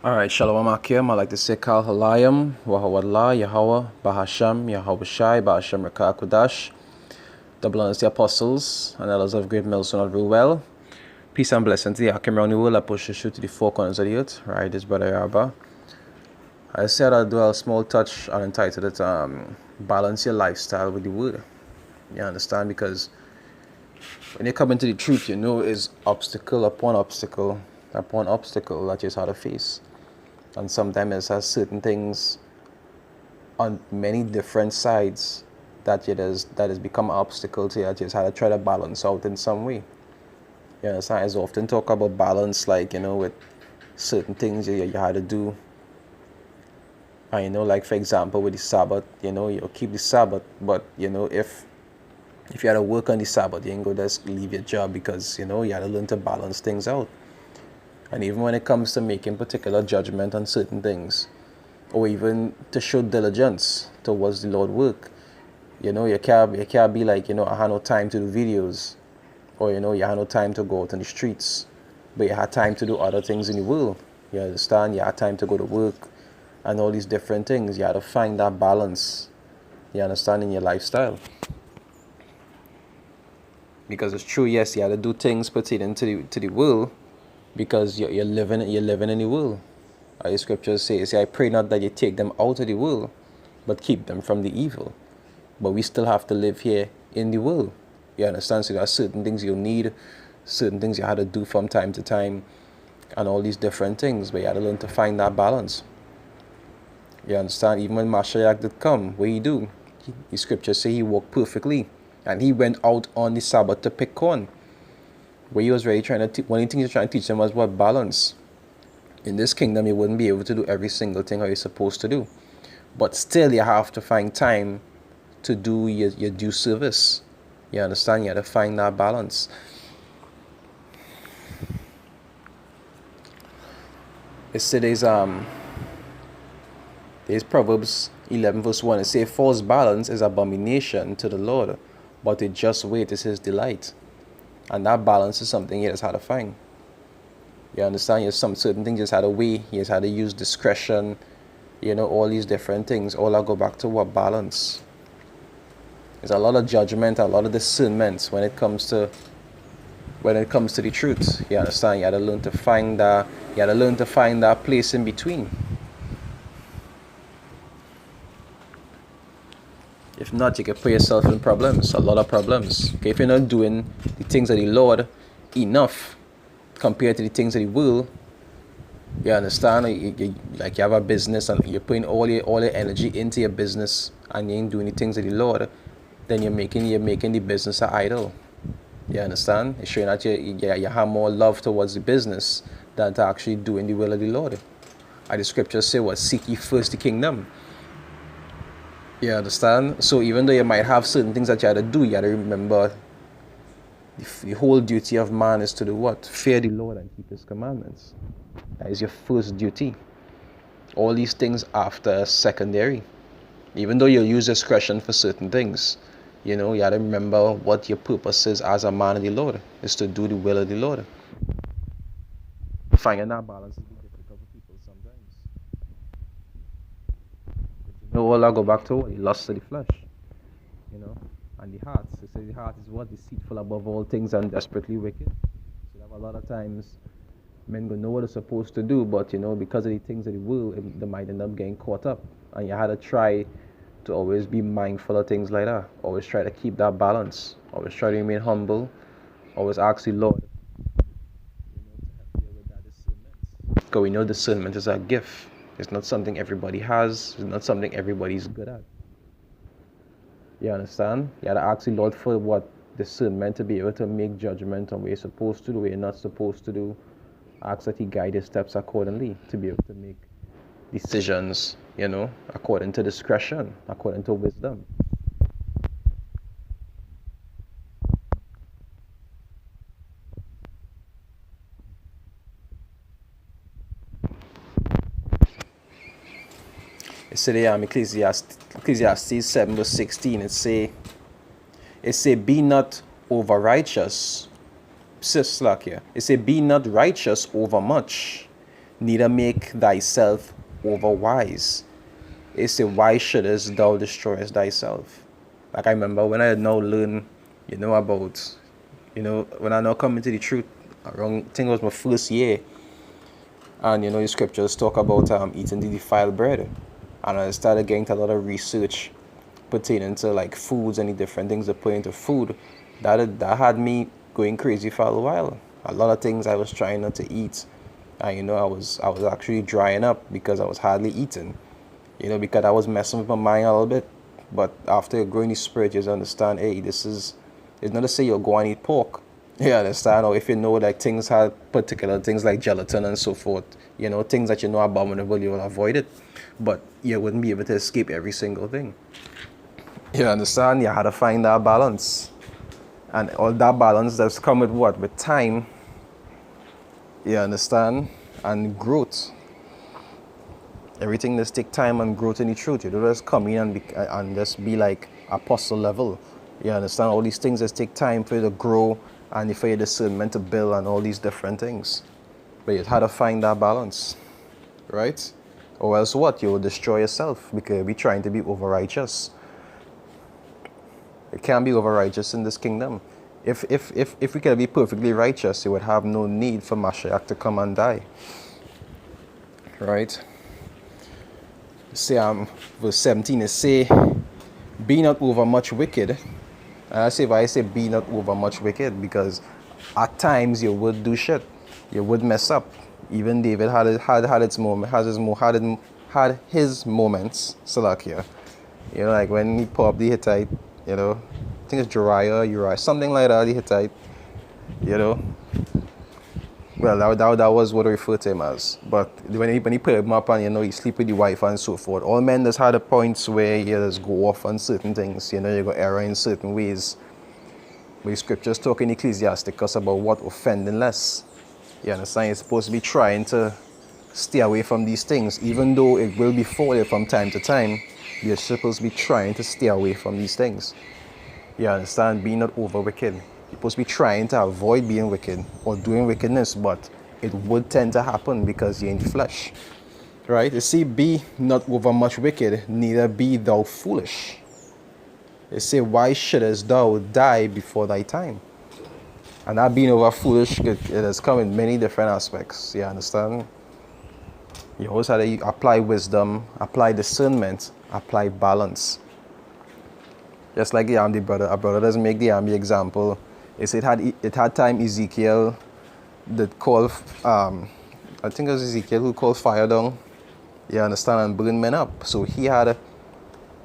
Alright, Shalom Akim. I like to say Kal Halayim, Wahawadla, Yahweh, Bahasham, Yahweh Shai, Bahasham Rakah Kudash, double honors the apostles, and others of great millstone of rule well. Peace and blessings to the Akim around the world. I push the shoot to the four corners of the earth. Right, this brother Yarba. I said I'll do a small touch on entitled it balance your lifestyle with the word. You understand? Because when you come into the truth, you know is obstacle upon obstacle upon obstacle that you just have to face. And sometimes it has certain things on many different sides that has become an obstacle to you that you just had to try to balance out in some way. You understand? I often talk about balance, like, with certain things you had to do. And like for example with the Sabbath, you keep the Sabbath, but if you had to work on the Sabbath, you ain't go just leave your job because you had to learn to balance things out. And even when it comes to making particular judgment on certain things, or even to show diligence towards the Lord work, you can't be like, I had no time to do videos, or you had no time to go out on the streets, but you had time to do other things in the world. You understand? You had time to go to work and all these different things. You had to find that balance, you understand, in your lifestyle. Because it's true, yes, you had to do things pertaining to the world, because you're living in the world. The scriptures say, I pray not that you take them out of the world, but keep them from the evil. But we still have to live here in the world. You understand? So there are certain things you'll need, certain things you have to do from time to time, and all these different things. But you have to learn to find that balance. You understand? Even when Mashiach did come, what he do? The scriptures say he walked perfectly, and he went out on the Sabbath to pick corn. Where he was really trying to one of the things he was trying to teach them was what balance. In this kingdom, you wouldn't be able to do every single thing how you're supposed to do. But still, you have to find time to do your due service. You understand? You have to find that balance. It says there's Proverbs 11 verse 1. It says, false balance is abomination to the Lord, but a just weight is his delight. And that balance is something he just had to find. You understand? There's some certain things you just had to weigh. You just had to use discretion. All these different things. All I go back to what balance. There's a lot of judgment, a lot of discernment when it comes to the truth. You understand? You had to learn to find that. You had to learn to find that place in between. If not, you can put yourself in problems, a lot of problems. Okay, if you're not doing the things of the Lord enough compared to the things of the world, you understand? You have a business and you're putting all your energy into your business and you ain't doing the things of the Lord, then you're making the business an idol. You understand? It's showing that you have more love towards the business than to actually doing the will of the Lord. And the scriptures say, what? Seek ye first the kingdom. You understand? So even though you might have certain things that you have to do, you have to remember the whole duty of man is to do what? Fear the Lord and keep his commandments. That is your first duty. All these things after secondary. Even though you'll use discretion for certain things, you have to remember what your purpose is as a man of the Lord, is to do the will of the Lord. Finding that balance is difficult for people sometimes. All I go back to the lust of the flesh, and the heart. They say the heart is what? Deceitful above all things and desperately wicked. So a lot of times men go know what they're supposed to do, but because of the things of the world, they might end up getting caught up. And you had to try to always be mindful of things like that. Always try to keep that balance. Always try to remain humble. Always ask the Lord to help you with that discernment. Because we know discernment is a gift. It's not something everybody has. It's not something everybody's good at. You understand? You have to ask the Lord for what? Discernment, to be able to make judgment on what you're supposed to do, what you're not supposed to do. Ask that he guide your steps accordingly, to be able to make decisions, according to discretion, according to wisdom. It said Ecclesiastes 7 verse 16, it say, be not over righteous. It say, be not righteous over much, neither make thyself overwise. It say, why shouldest thou destroy thyself? Like I remember when I had now learned, about, when I now come into the truth, around, I think it was my first year, and the scriptures talk about eating the defiled bread, and I started getting to a lot of research pertaining to like foods and the different things they put into food. That had me going crazy for a while. A lot of things I was trying not to eat, and I was actually drying up because I was hardly eating, because I was messing with my mind a little bit. But after growing the spirit, you just understand, hey, it's not to say you'll go and eat pork. You understand? Or if like things have particular things like gelatin and so forth, things that abominable, you will avoid it. But you wouldn't be able to escape every single thing. You understand? You had to find that balance. And all that balance that's come with what? With time. You understand? And growth. Everything just take time and growth in the truth. You don't just come in and just be like apostle level. You understand? All these things just take time for you to grow and for your discernment to build and all these different things. But you had to find that balance. Right? Or else what? You will destroy yourself because you'll be trying to be over righteous. It can't be over righteous in this kingdom. If we could be perfectly righteous, you would have no need for Mashiach to come and die. Right? Say verse 17 is say, be not over much wicked. And I say, why I say be not over much wicked, because at times you would do shit. You would mess up. Even David had his moments, Salakia. Like when he pulled up the Hittite, I think it's Uriah, something like that, the Hittite, Well, that was what I refer to him as. But when he put him up and, he sleep with the wife and so forth, all men just had the points where you just go off on certain things, you go error in certain ways. But the scriptures talk in Ecclesiasticus about what offending less. You understand? You're supposed to be trying to stay away from these things, even though it will befall you from time to time. You're supposed to be trying to stay away from these things. You understand? Be not over wicked. You're supposed to be trying to avoid being wicked or doing wickedness, but it would tend to happen because you're in the flesh. Right? You see, be not over much wicked, neither be thou foolish. They say, why shouldest thou die before thy time? And that being over foolish, it has come in many different aspects. You understand? You always have to apply wisdom, apply discernment, apply balance. Just like the army brother, a brother doesn't make the army example. It had time Ezekiel that called, I think it was Ezekiel who called fire down, you understand, and burn men up. So the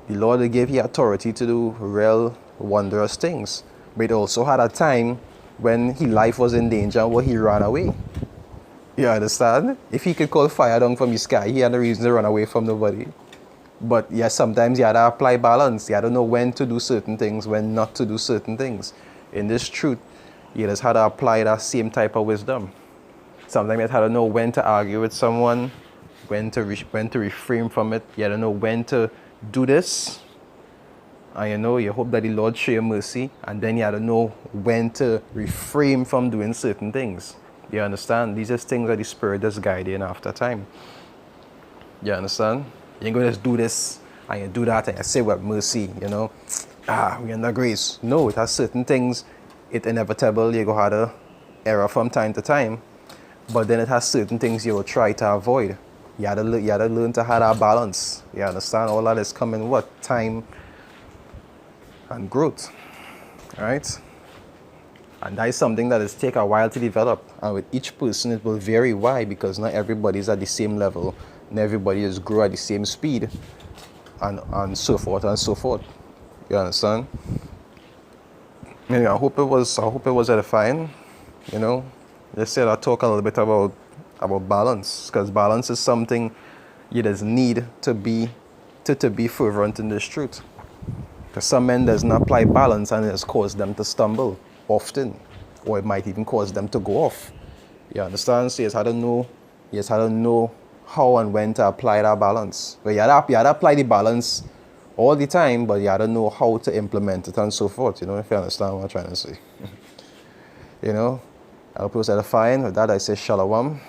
Lord gave him authority to do real wondrous things. But it also had a time when his life was in danger where he ran away. You understand? If he could call fire down from the sky, he had no reason to run away from nobody. But yes, sometimes you had to apply balance. You had to know when to do certain things, when not to do certain things. In this truth, you just had to apply that same type of wisdom. Sometimes you had to know when to argue with someone, when to refrain from it. You had to know when to do this. And you hope that the Lord show you mercy. And then you had to know when to refrain from doing certain things. You understand? These are things that the Spirit does guide you in after time. You understand? You ain't going to just do this and you do that and you say, well, mercy, we're under grace. No, it has certain things. It's inevitable. You're going to have to error from time to time. But then it has certain things you will try to avoid. You had to learn to have that balance. You understand? All that is coming what? Time and growth. All right? And that is something that is take a while to develop. And with each person, it will vary. Why? Because not everybody is at the same level. Not everybody is grow at the same speed. And so forth and so forth. You understand? I hope it was edifying. Let's say I talk a little bit about balance. Because balance is something you just need to be fervent in this truth. Because some men does not apply balance and it has caused them to stumble often, or it might even cause them to go off. You understand? So you just had to know how and when to apply that balance. But you had to apply the balance all the time, but you had to know how to implement it and so forth. If you understand what I'm trying to say. I hope it was edifying. With that, I say shalom.